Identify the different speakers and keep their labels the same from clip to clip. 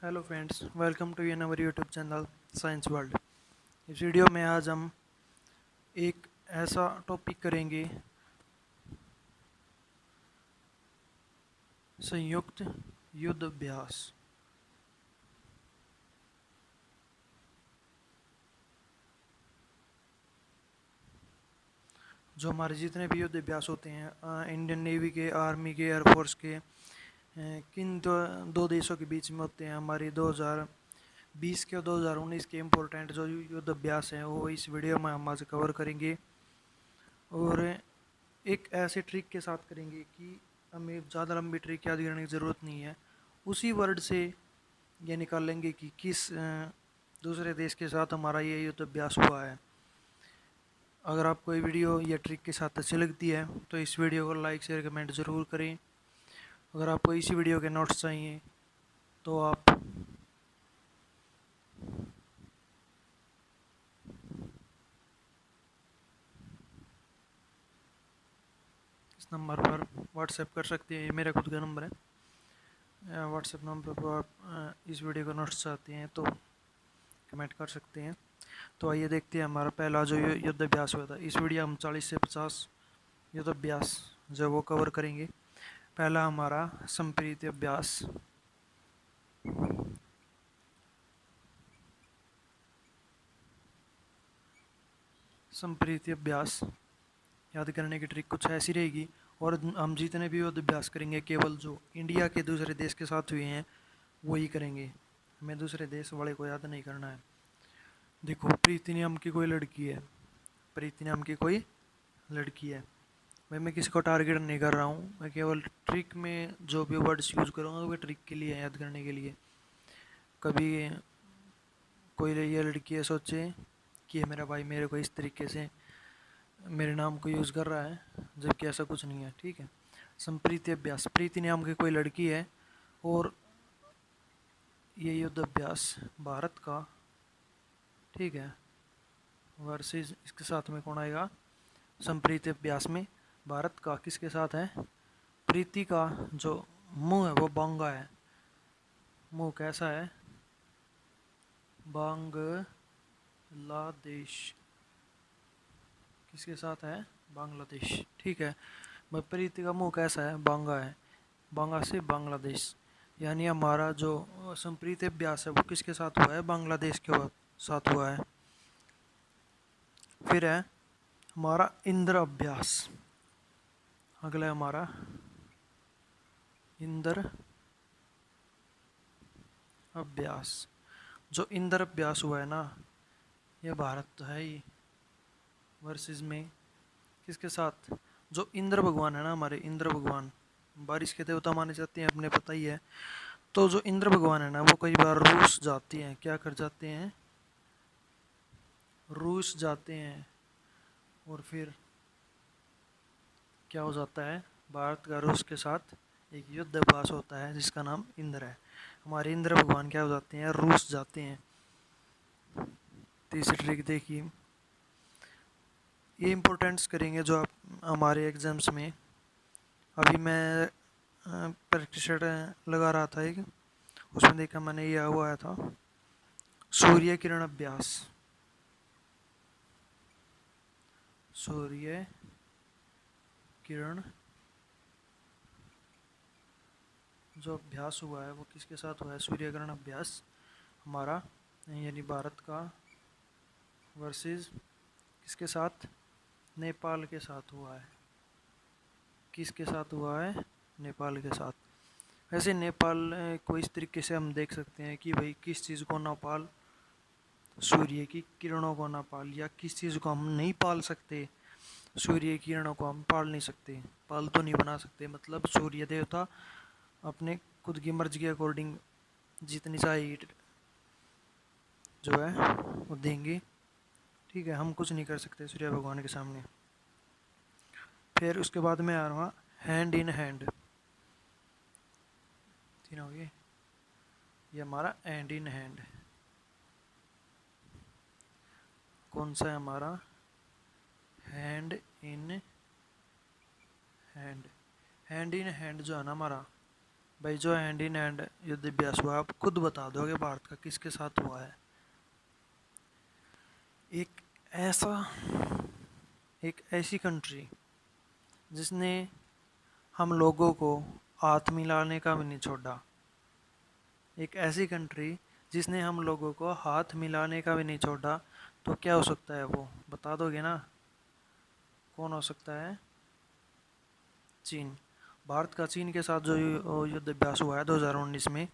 Speaker 1: Hello friends, welcome to our YouTube channel science world. इस video में आज हम एक ऐसा टॉपिक करेंगे, संयुक्त युद्ध अभ्यास। जो हमारे जितने भी युद्ध अभ्यास होते हैं, इंडियन नेवी के, आर्मी के, एयरफोर्स के, किन दो देशों के बीच में होते हैं, हमारी 2020 के और 2019 के इम्पोर्टेंट जो युद्ध अभ्यास हैं वो इस वीडियो में हम आज कवर करेंगे। और एक ऐसे ट्रिक के साथ करेंगे कि हमें ज़्यादा लंबी ट्रिक याद करने की ज़रूरत नहीं है। उसी वर्ड से ये निकाल लेंगे कि किस दूसरे देश के साथ हमारा ये युद्ध अभ्यास हुआ है। अगर आपको ये वीडियो या ट्रिक के साथ अच्छी लगती है तो इस वीडियो को लाइक शेयर कमेंट ज़रूर करें। अगर आपको इसी वीडियो के नोट्स चाहिए तो आप इस नंबर पर व्हाट्सएप कर सकते हैं। ये मेरा खुद का नंबर है। व्हाट्सएप नंबर पर आप इस वीडियो का नोट्स चाहते हैं तो कमेंट कर सकते हैं। तो आइए देखते हैं हमारा पहला जो युद्ध अभ्यास हुआ था। इस वीडियो हम 40 से 50 युद्ध अभ्यास जो वो कवर करेंगे। पहला हमारा संप्रीति अभ्यास। संप्रीति अभ्यास याद करने की ट्रिक कुछ ऐसी रहेगी, और हम जितने भी युद्ध अभ्यास करेंगे केवल जो इंडिया के दूसरे देश के साथ हुए हैं वही करेंगे। हमें दूसरे देश वाले को याद नहीं करना है। देखो, प्रीति नाम की कोई लड़की है। प्रीति नाम की कोई लड़की है। मैं किसी को टारगेट नहीं कर रहा हूँ, मैं केवल ट्रिक में जो भी वर्ड्स यूज़ करूँगा वो ट्रिक के लिए, याद करने के लिए। कभी कोई ये लड़की है सोचे कि मेरा भाई मेरे को इस तरीके से मेरे नाम को यूज़ कर रहा है, जबकि ऐसा कुछ नहीं है। ठीक है। संप्रीति अभ्यास, प्रीति नाम की कोई लड़की है और ये युद्ध अभ्यास भारत का, ठीक है, वर्सेस इसके साथ में कौन आएगा? संप्रीति अभ्यास में भारत का किसके साथ है? प्रीति का जो मुंह है वो बांगा है। मुंह कैसा है? बांग्लादेश। किसके साथ है? बांग्लादेश। ठीक है। मैं प्रीति का मुंह कैसा है? बांगा है। बांगा से बांग्लादेश, यानी हमारा जो संप्रीति अभ्यास है वो किसके साथ हुआ है? बांग्लादेश के साथ हुआ है। फिर है हमारा इंद्र अभ्यास। अगला है हमारा इंद्र अभ्यास। जो इंद्र अभ्यास हुआ है ना, ये भारत तो है ही, वर्सेस में किसके साथ? जो इंद्र भगवान है ना, हमारे इंद्र भगवान बारिश के देवता माने जाते हैं, अपने पता ही है। तो जो इंद्र भगवान है ना वो कई बार रूस जाते हैं। क्या कर जाते हैं? रूस जाते हैं। और फिर क्या हो जाता है? भारत का रूस के साथ एक युद्ध अभ्यास होता है जिसका नाम इंद्र है। हमारे इंद्र भगवान क्या हो जाते हैं? रूस जाते हैं। तीसरी ट्रिक देखिए, ये इम्पोर्टेंट्स करेंगे जो आप हमारे एग्जाम्स में। अभी मैं प्रैक्टिस सेट लगा रहा था एक, उसमें देखा मैंने, ये हुआ आया था सूर्य किरण अभ्यास। सूर्य किरण जो अभ्यास हुआ है वो किसके साथ हुआ है? सूर्य किरण अभ्यास हमारा, यानी भारत का वर्सेस किसके साथ? नेपाल के साथ हुआ है। किसके साथ हुआ है? नेपाल के साथ। वैसे नेपाल को इस तरीके से हम देख सकते हैं कि भाई किस चीज़ को ना पाल, सूर्य की किरणों को ना पाल, या किस चीज़ को हम नहीं पाल सकते, सूर्य की किरणों को हम पाल नहीं सकते, पाल तो नहीं बना सकते। मतलब सूर्य देवता अपने खुद की मर्जी के अकॉर्डिंग जितनी चाहे हीट जो है वो देंगे। ठीक है, हम कुछ नहीं कर सकते सूर्य भगवान के सामने। फिर उसके बाद में आ रहा हूँ हैंड इन हैंड। तीन हो गए। ये हमारा हैंड इन हैंड कौन सा है? हमारा hand in hand. Hand in hand जो है ना हमारा, भाई जो हैंड इन हैंड युद्ध अभ्यास हुआ, आप खुद बता दोगे भारत का किसके साथ हुआ है? एक ऐसा एक ऐसी कंट्री जिसने हम लोगों को हाथ मिलाने का भी नहीं छोड़ा। एक ऐसी कंट्री जिसने हम लोगों को हाथ मिलाने का भी नहीं छोड़ा। तो क्या हो सकता है वो बता दोगे ना? कौन हो सकता है? चीन। भारत का चीन के साथ जो युद्ध अभ्यास हुआ है 2019 में,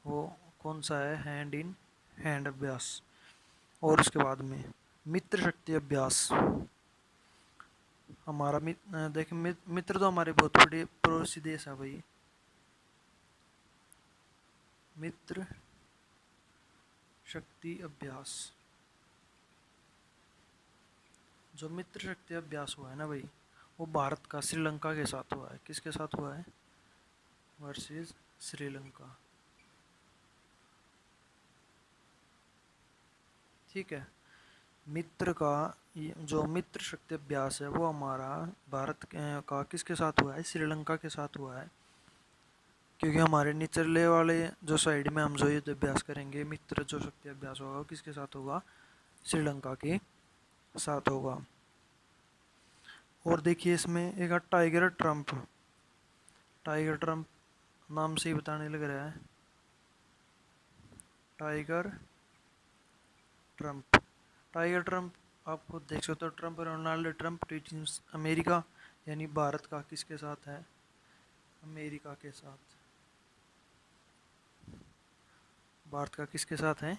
Speaker 1: वो कौन सा है? हैंड इन हैंड अभ्यास। और उसके बाद में मित्र शक्ति अभ्यास। हमारा देखें, मित्र तो हमारे बहुत बड़े पड़ोसी देश है भाई। मित्र शक्ति अभ्यास। जो मित्र शक्ति अभ्यास हुआ है ना भाई, वो भारत का श्रीलंका के साथ हुआ है। किसके साथ हुआ है? वर्सेस श्रीलंका। ठीक है। मित्र का जो मित्र शक्ति अभ्यास है वो हमारा भारत का किसके साथ हुआ है? श्रीलंका के साथ हुआ है। क्योंकि हमारे निचले वाले जो साइड में हम जो युद्ध अभ्यास करेंगे, मित्र जो शक्ति अभ्यास होगा वो किसके साथ होगा? श्रीलंका के साथ होगा। और देखिए इसमें एक टाइगर ट्रंप। टाइगर ट्रंप नाम से ही बताने लग रहा है। Tiger Trump. टाइगर ट्रंप आप खुद देख सकते हो। Trump, Ronald Trump teachings America, यानी भारत का किसके साथ है? अमेरिका के साथ। भारत का किसके साथ है?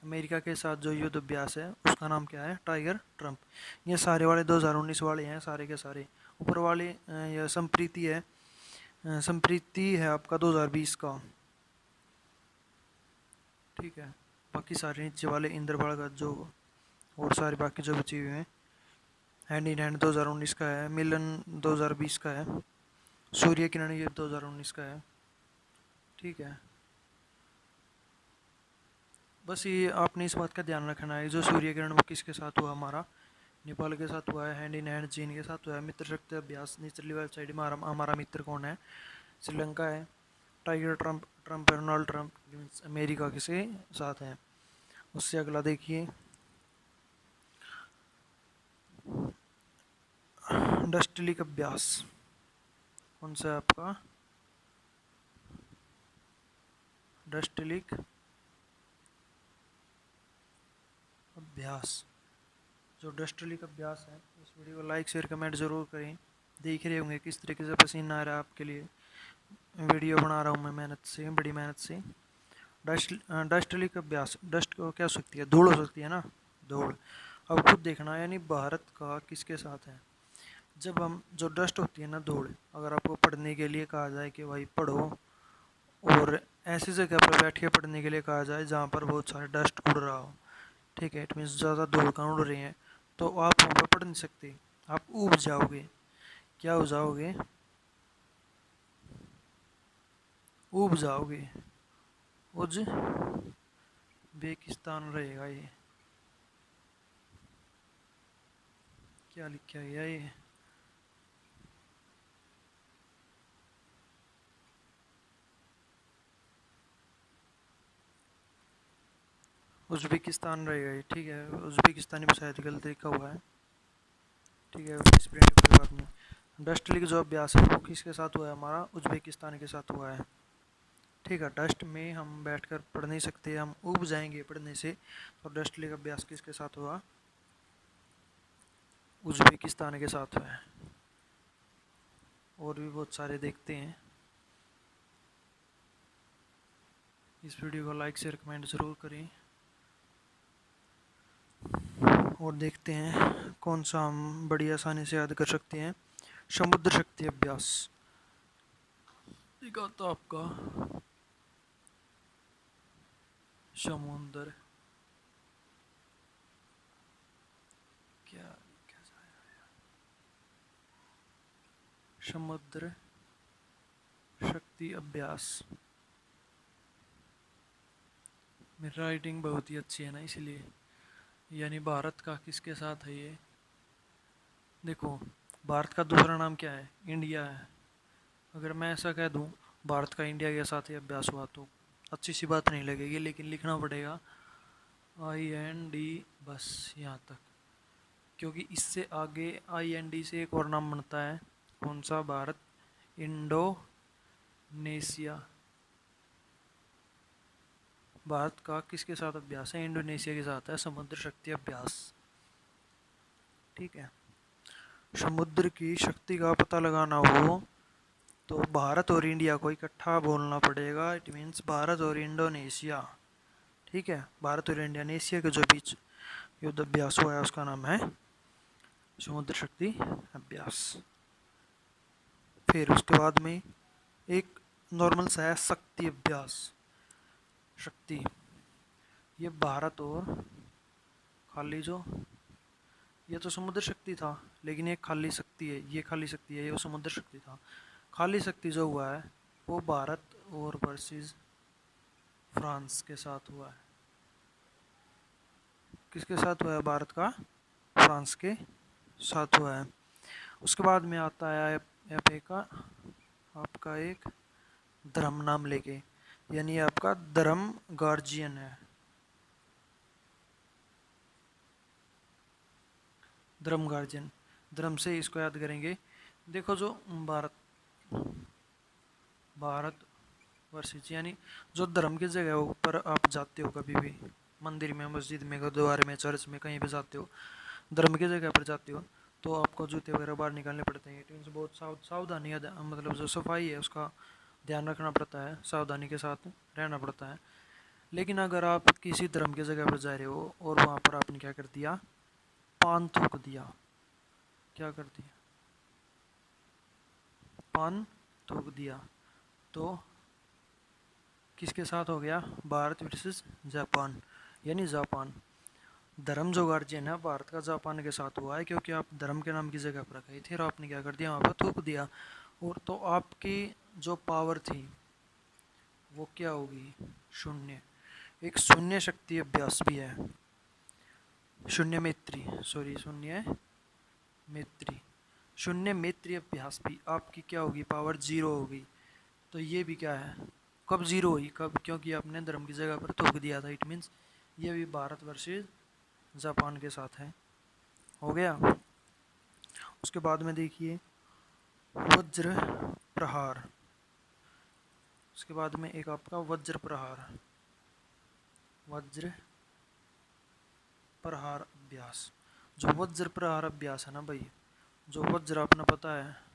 Speaker 1: अमेरिका के साथ जो युद्ध अभ्यास है उसका नाम क्या है? Tiger Trump. ये सारे वाले 2019 वाले हैं, सारे के सारे। ऊपर वाले यह संप्रीति है, संप्रीति है आपका 2020 का। ठीक है। बाकी सारे नीचे वाले इंद्रबाड़ का जो, और सारे बाकी जो बचे हुए हैं, हैंड इन हैंड 2019 का है, मिलन 2020 का है, सूर्य किरण ये 2019 का है। ठीक है। बस ये आपने इस बात का ध्यान रखना है, जो सूर्य किरण वो किसके साथ हुआ? हमारा नेपाल के साथ हुआ है। हैंड इन हैंड चीन के साथ हुआ है। मित्र शक्ति अभ्यास निचली वाली साइड में हमारा मित्र कौन है? श्रीलंका है। Tiger Trump, Trump Donald Trump America के से साथ है। उससे अगला देखिए, डस्टलिक अभ्यास। कौन सा है आपका? डस्टलिक अभ्यास। जो डस्टलिक अभ्यास है, इस वीडियो को लाइक शेयर कमेंट ज़रूर करें। देख रहे होंगे किस तरीके से पसीना आ रहा है आपके लिए। वीडियो बना रहा हूँ मैं मेहनत से, बड़ी मेहनत से। डस्टलिक अभ्यास। डस्ट को क्या हो सकती है? धूल हो सकती है ना, धूल। अब खुद देखना, यानी भारत का किसके साथ है? जब हम जो डस्ट होती है ना, धूल, अगर आपको पढ़ने के लिए कहा जाए कि भाई पढ़ो, और ऐसी जगह पर बैठ के पढ़ने के लिए कहा जाए जहाँ पर बहुत सारे डस्ट उड़ रहा हो, ठीक है, इट मीन्स ज़्यादा धूल कण उड़ रही हैं, तो आप वहाँ पर पढ़ नहीं सकते। आप ऊब जाओगे। क्या हो जाओगे? ऊब जाओगे। उज्बेकिस्तान रहेगा ये। क्या लिखा गया ये? उज्बेकिस्तान रहेगा ये। ठीक है, उज्बेकिस्तानी में शायद गलत लिखा हुआ है। ठीक है, इस प्रिंट कोई बात नहीं। डस्ट लिख जो अभ्यास है वो किसके साथ हुआ है? हमारा उज्बेकिस्तान के साथ हुआ है। ठीक है। डस्ट में हम बैठकर पढ़ नहीं सकते, हम उब जाएंगे पढ़ने से। तो डस्ट लिख अभ्यास किसके साथ हुआ? उज्बेकिस्तान के साथ हुआ है। और भी बहुत सारे देखते हैं। इस वीडियो को लाइक शेयर कमेंट ज़रूर करें। और देखते हैं कौन सा हम बड़ी आसानी से याद कर सकते हैं। समुद्र शक्ति अभ्यास। एक आता आपका समुद्र, क्या लिखा जाए? समुद्र शक्ति अभ्यास। मेरी राइटिंग बहुत ही अच्छी है ना, इसलिए। यानी भारत का किसके साथ है ये? देखो, भारत का दूसरा नाम क्या है? इंडिया है। अगर मैं ऐसा कह दूं, भारत का इंडिया के साथ ही अभ्यास हुआ, तो अच्छी सी बात नहीं लगेगी, लेकिन लिखना पड़ेगा IND बस यहाँ तक, क्योंकि इससे आगे IND से एक और नाम बनता है। कौन सा? भारत इंडोनेशिया। भारत का किसके साथ अभ्यास है? इंडोनेशिया के साथ है, समुद्र शक्ति अभ्यास। ठीक है। समुद्र की शक्ति का पता लगाना हो तो भारत और इंडिया को इकट्ठा बोलना पड़ेगा। इट मीन्स भारत और इंडोनेशिया। ठीक है। भारत और इंडोनेशिया के जो बीच युद्ध अभ्यास हुआ है उसका नाम है समुद्र शक्ति अभ्यास। फिर उसके बाद में एक नॉर्मल सा है शक्ति अभ्यास। शक्ति, ये भारत और खाली जो, ये तो समुद्र शक्ति था, लेकिन ये खाली शक्ति है, ये खाली शक्ति है, ये समुद्र शक्ति था। खाली शक्ति जो हुआ है वो भारत और वर्सेस फ्रांस के साथ हुआ है। किसके साथ हुआ है? भारत का फ्रांस के साथ हुआ है। उसके बाद में आता है एफ का आपका एक धर्म नाम लेके, यानी आपका धर्म गार्जियन है। धर्म गार्जियन, धर्म से इसको याद करेंगे। देखो जो भारत वर्सेस, यानी जो धर्म की जगह ऊपर आप जाते हो, कभी भी मंदिर में, मस्जिद में, गुरुद्वारे में, चर्च में, कहीं भी जाते हो, धर्म की जगह पर जाते हो, तो आपको जूते वगैरह बाहर निकालने पड़ते हैं। इट बहुत सावधानी, मतलब जो सफाई है उसका ध्यान रखना पड़ता है, सावधानी के साथ रहना पड़ता है। लेकिन अगर आप किसी धर्म की जगह पर जा रहे हो और वहाँ पर आपने क्या कर दिया? पान थूक दिया। क्या कर दिया? पान थूक दिया, तो किसके साथ हो गया? भारत वर्सेस जापान, यानी जापान। धर्म जो गार्जियन है भारत का, जापान के साथ हुआ है, क्योंकि आप धर्म के नाम की जगह पर गए थे और आपने क्या कर दिया? वहाँ पर थूक दिया। और तो आपकी जो पावर थी वो क्या होगी? शून्य। एक शून्य शक्ति अभ्यास भी है, शून्य मैत्री, सॉरी शून्य मैत्री, शून्य मैत्री अभ्यास भी आपकी क्या होगी? पावर जीरो होगी। तो ये भी क्या है? कब जीरो हुई? कब? क्योंकि आपने धर्म की जगह पर थूक दिया था। इट मीन्स ये भी भारत वर्सेस जापान के साथ है। हो गया। उसके बाद में देखिए वज्र प्रहार। उसके बाद में एक आपका वज्र प्रहार, वज्र प्रहार अभ्यास। जो वज्र प्रहार अभ्यास है ना भाई, जो वज्र अपना पता है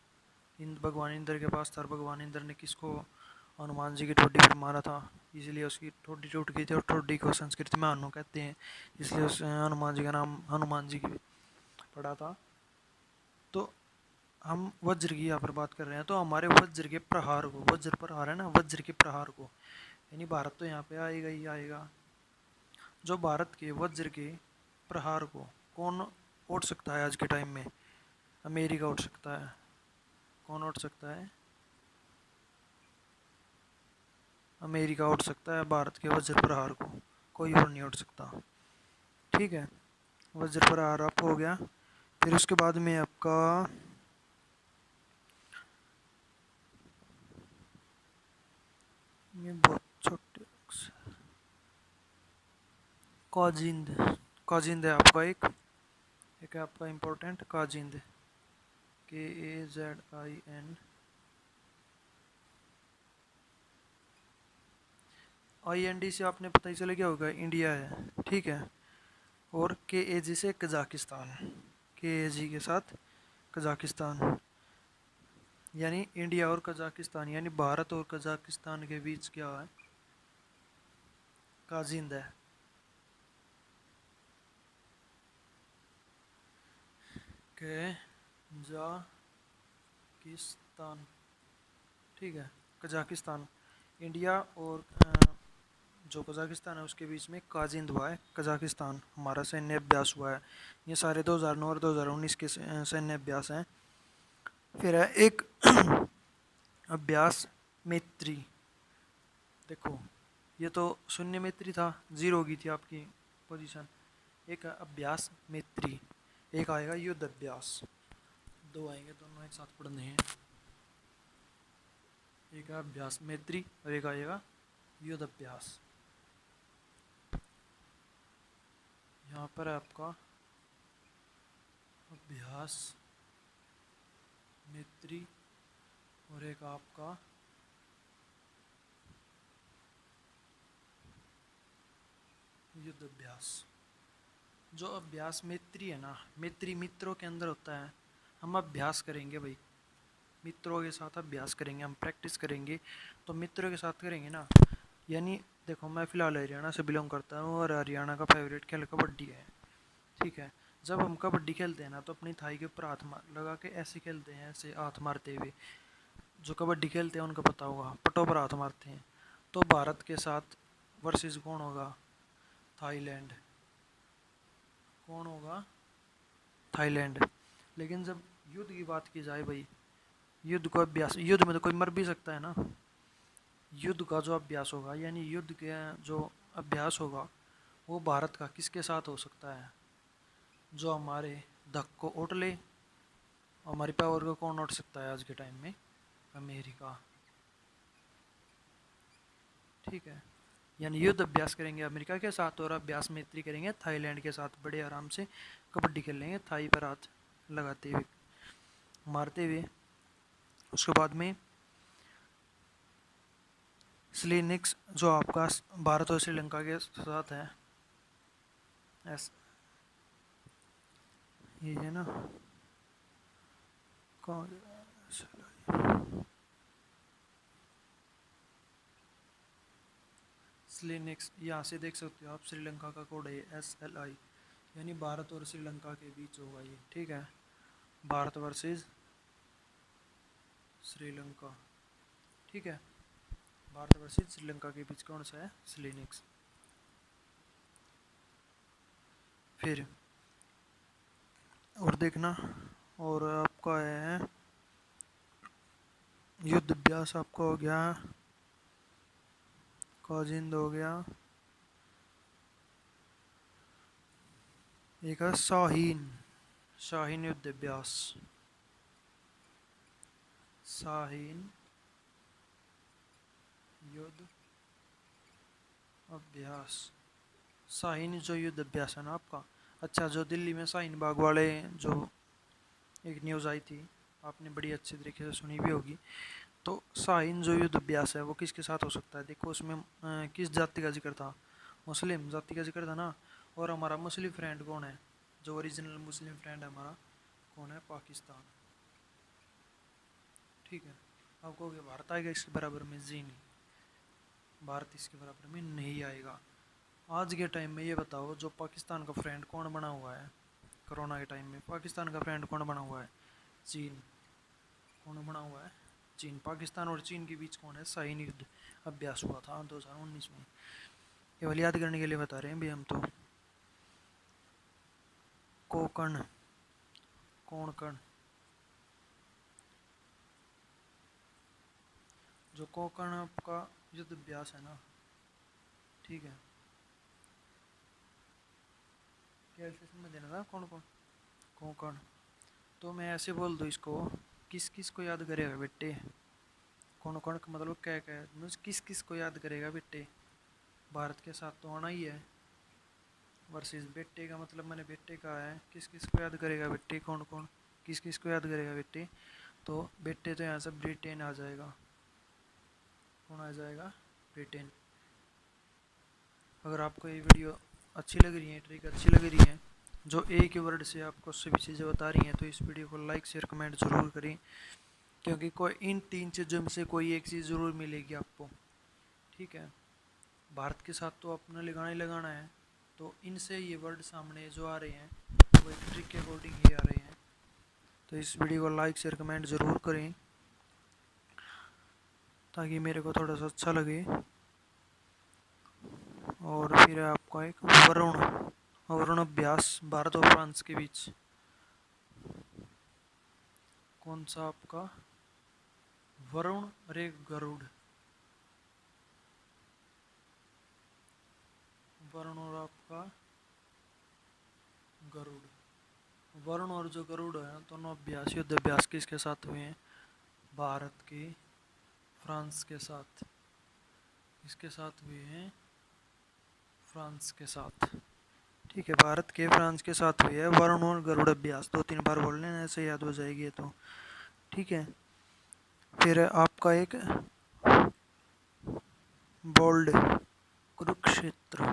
Speaker 1: भगवान इंद्र के पास था, भगवान इंद्र ने किसको? हनुमान जी की ठोडी पर मारा था, इसलिए उसकी ठोडी टूट गई थी, और ठोडी को संस्कृत में हनु कहते हैं, इसलिए उस हनुमान जी का नाम हनुमान जी की पड़ा था। तो हम वज्र की यहाँ पर बात कर रहे हैं, तो हमारे वज्र के प्रहार को, वज्र प्रहार है ना, वज्र के प्रहार को, यानी भारत तो यहाँ पे आएगा ही आएगा। जो भारत के वज्र के प्रहार को कौन उठ सकता है आज के टाइम में? अमेरिका उठ सकता है। कौन उठ सकता है? अमेरिका उठ सकता है भारत के वज्र प्रहार को, कोई और नहीं उठ सकता। ठीक है। वज्र प्रहार आप हो गया। फिर उसके बाद में आपका ये बहुत छोटे काजिंद, काजिंद है आपका एक है आपका इम्पोर्टेंट काजिंद, KAZIN। IND से आपने पता ही चला क्या होगा? इंडिया है। ठीक है। और KAG से कजाकिस्तान, KAG के साथ कजाकिस्तान, यानी इंडिया और कजाकिस्तान, यानी भारत और कजाकिस्तान के बीच क्या है? काजिंद है। कजाकिस्तान। ठीक है। कजाकिस्तान, इंडिया और जो कजाकिस्तान है उसके बीच में काजिंद हुआ है। कजाकिस्तान हमारा सैन्य अभ्यास हुआ है। ये सारे 2009 और 2019 के सैन्य अभ्यास हैं। फिर है एक अभ्यास मैत्री। देखो ये तो शून्य मैत्री था, जीरो हो गई थी आपकी पोजीशन। एक है अभ्यास मैत्री, एक आएगा युद्ध अभ्यास। दो आएंगे, दोनों एक साथ पढ़ने हैं। एक अभ्यास मैत्री और एक आएगा युद्ध अभ्यास। यहाँ पर आपका अभ्यास मैत्री और एक आपका युद्ध अभ्यास। जो अभ्यास मैत्री है ना, मैत्री मित्रों के अंदर होता है। हम अभ्यास करेंगे भाई, मित्रों के साथ अभ्यास करेंगे, हम प्रैक्टिस करेंगे तो मित्रों के साथ करेंगे ना। यानी देखो, मैं फ़िलहाल हरियाणा से बिलोंग करता हूँ और हरियाणा का फेवरेट खेल कबड्डी है। ठीक है, जब हम कबड्डी खेलते हैं ना तो अपनी थाई के ऊपर हाथ मार लगा के ऐसे खेलते हैं, ऐसे हाथ मारते हुए। जो कबड्डी खेलते हैं उनको पता होगा, पटों पर हाथ मारते हैं। तो भारत के साथ वर्सेस कौन होगा? थाईलैंड। कौन होगा? थाईलैंड। लेकिन जब युद्ध की बात की जाए भाई, युद्ध को अभ्यास, युद्ध में तो कोई मर भी सकता है ना। युद्ध का जो अभ्यास होगा, यानी युद्ध के जो अभ्यास होगा वो भारत का किसके साथ हो सकता है? जो हमारे धक को उठ ले। हमारी पावर को कौन उठ सकता है आज के टाइम में? अमेरिका। ठीक है, यानी युद्ध अभ्यास करेंगे अमेरिका के साथ और अभ्यास मैत्री करेंगे थाईलैंड के साथ। बड़े आराम से कबड्डी खेल लेंगे थाई पर हाथ लगाते हुए, मारते हुए। उसके बाद में स्लिनिक्स जो आपका भारत और श्रीलंका के साथ है, ऐसा ये है ना। कौन? स्लिनिक्स, यहाँ से देख सकते हो आप, श्रीलंका का कोड है SLI, यानी भारत और श्रीलंका के बीच होगा ये। ठीक है, भारत वर्सेस श्रीलंका। ठीक है, भारत वर्सेस श्रीलंका के बीच कौन सा है? स्लिनिक्स। फिर और देखना, और आपका है युद्ध अभ्यास आपका हो गया, काजिंद हो गया, एक है शाहीन। शाहीन युद्ध अभ्यास। शाहीन युद्ध अभ्यास। शाहीन जो युद्ध अभ्यास है ना आपका। अच्छा, जो दिल्ली में शाहीन बाग वाले जो एक न्यूज़ आई थी, आपने बड़ी अच्छी तरीके से सुनी भी होगी। तो शाहीन जो युद्ध अभ्यास है वो किसके साथ हो सकता है? देखो, उसमें किस जाति का जिक्र था? मुस्लिम जाति का जिक्र था ना। और हमारा मुस्लिम फ्रेंड कौन है? जो ओरिजिनल मुस्लिम फ्रेंड है हमारा, कौन है? पाकिस्तान। ठीक है, आप कहोगे भारत आएगा इसके बराबर में? जी नहीं, भारत इसके बराबर में नहीं आएगा। आज के टाइम में ये बताओ, जो पाकिस्तान का फ्रेंड कौन बना हुआ है? कोरोना के टाइम में पाकिस्तान का फ्रेंड कौन बना हुआ है? चीन। कौन बना हुआ है? चीन। पाकिस्तान और चीन के बीच कौन है? शाहीन युद्ध अभ्यास हुआ था 2019 में। केवल याद करने के लिए बता रहे हैं भी हम तो। कोकण, कोणकण। जो कोकण आपका युद्ध अभ्यास है ना, ठीक है, कैलकुलेशन में देना था कौन कौन। कोकण। तो मैं ऐसे बोल दूँ इसको, किस किस को याद करेगा बेटे? कौन कौन का मतलब क्या क्या है, मीन्स किस किस को याद करेगा बेटे? भारत के साथ तो आना ही है। वर्सेस बेटे का मतलब मैंने बेटे कहा है, किस किस को याद करेगा बेटे? कौन कौन किस किस को याद करेगा बेटे? तो बेटे तो यहाँ से ब्रिटेन आ जाएगा। कौन आ जाएगा? ब्रिटेन। अगर आपको ये वीडियो अच्छी लग रही है, ट्रिक अच्छी लग रही है, जो एक ही वर्ड से आपको सभी चीज़ें बता रही हैं, तो इस वीडियो को लाइक शेयर कमेंट ज़रूर करें। क्योंकि कोई इन 3 चीज़ों में से कोई एक चीज़ ज़रूर मिलेगी आपको। ठीक है, भारत के साथ तो अपना लगाना ही लगाना है। तो इनसे ये वर्ड सामने जो आ रहे हैं वो एक ट्रिक के अकॉर्डिंग ही आ रहे हैं। तो इस वीडियो को लाइक शेयर कमेंट ज़रूर करें ताकि मेरे को थोड़ा सा अच्छा लगे। और फिर आपका एक वरुण, वरुण अभ्यास भारत और फ्रांस के बीच। कौन सा आपका? वरुण और एक गरुड़। वरुण और आपका गरुड़। वरुण और जो गरुड़ है दोनों अभ्यास, युद्ध अभ्यास किसके साथ हुए हैं? भारत के फ्रांस के साथ, इसके साथ हुए हैं फ्रांस के साथ। ठीक है, भारत के फ्रांस के साथ हुई है वरुण और गरुड़ अभ्यास। 2-3 बार बोल लेना, ऐसे याद हो जाएगी ये तो। ठीक है, फिर आपका एक बोल्ड कुरुक्षेत्र।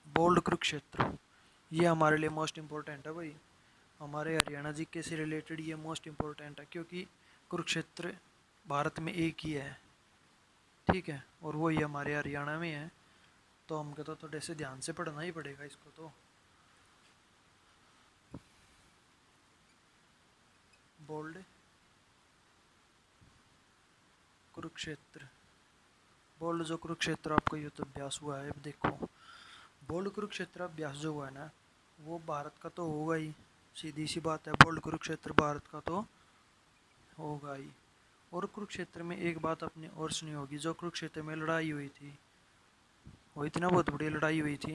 Speaker 1: बोल्ड कुरुक्षेत्र, ये हमारे लिए मोस्ट इम्पोर्टेंट है भाई। हमारे हरियाणा जी के से रिलेटेड ये मोस्ट इम्पोर्टेंट है, क्योंकि कुरुक्षेत्र भारत में एक ही है। ठीक है, और वो ही हमारे हरियाणा में है, तो हमको तो थोड़े से ध्यान से पढ़ना ही पड़ेगा इसको तो। बोल्ड कुरुक्षेत्र, बोल्ड जो कुरुक्षेत्र आपका युद्ध अभ्यास हुआ है, अब देखो बोल्ड कुरुक्षेत्र अभ्यास जो हुआ है ना, वो भारत का तो होगा ही, सीधी सी बात है, बोल्ड कुरुक्षेत्र भारत का तो होगा ही। और कुरुक्षेत्र में एक बात अपने और सुनी होगी, जो कुरुक्षेत्र में लड़ाई हुई थी, वो इतना बहुत बड़ी लड़ाई हुई थी।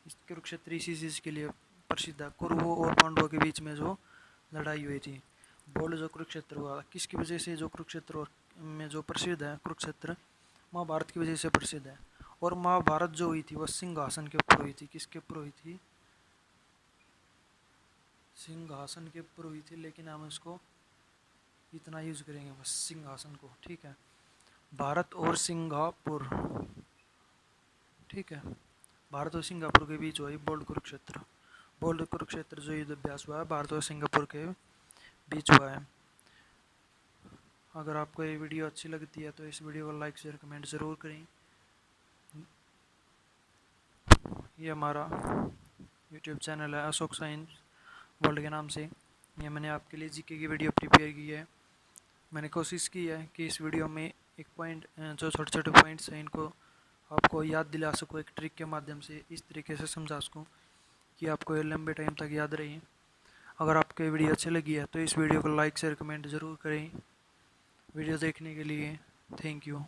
Speaker 1: इस कुरुक्षेत्र इसी चीज़ के लिए प्रसिद्ध है, कौरवों और पांडवों के बीच में जो लड़ाई हुई थी। बोल जो कुरुक्षेत्र हुआ किसकी वजह से, जो कुरुक्षेत्र में जो प्रसिद्ध है कुरुक्षेत्र, महाभारत की वजह से प्रसिद्ध है। और महाभारत जो हुई थी वह सिंहासन के ऊपर हुई थी। किसके ऊपर हुई थी? सिंहासन के ऊपर हुई थी, लेकिन हम इसको इतना यूज करेंगे बस, सिंहासन को। ठीक है, भारत और सिंगापुर। ठीक है, भारत और सिंगापुर के बीच हुआ बोल्ड कुरुक्षेत्र। बोल्ड कुरुक्षेत्र जो युद्ध अभ्यास हुआ है भारत और सिंगापुर के बीच हुआ है। अगर आपको ये वीडियो अच्छी लगती है तो इस वीडियो को लाइक शेयर कमेंट ज़रूर करें। ये हमारा यूट्यूब चैनल है अशोक साइंस वर्ल्ड के नाम से। ये मैंने आपके लिए जीके की वीडियो प्रिपेयर की है। मैंने कोशिश की है कि इस वीडियो में एक पॉइंट, जो छोटे छोटे पॉइंट्स हैं, इनको आपको याद दिला सकूँ, एक ट्रिक के माध्यम से इस तरीके से समझा सकूँ कि आपको ये लंबे टाइम तक याद रहे। अगर आपको ये वीडियो अच्छी लगी है तो इस वीडियो को लाइक शेयर कमेंट ज़रूर करें। वीडियो देखने के लिए थैंक यू।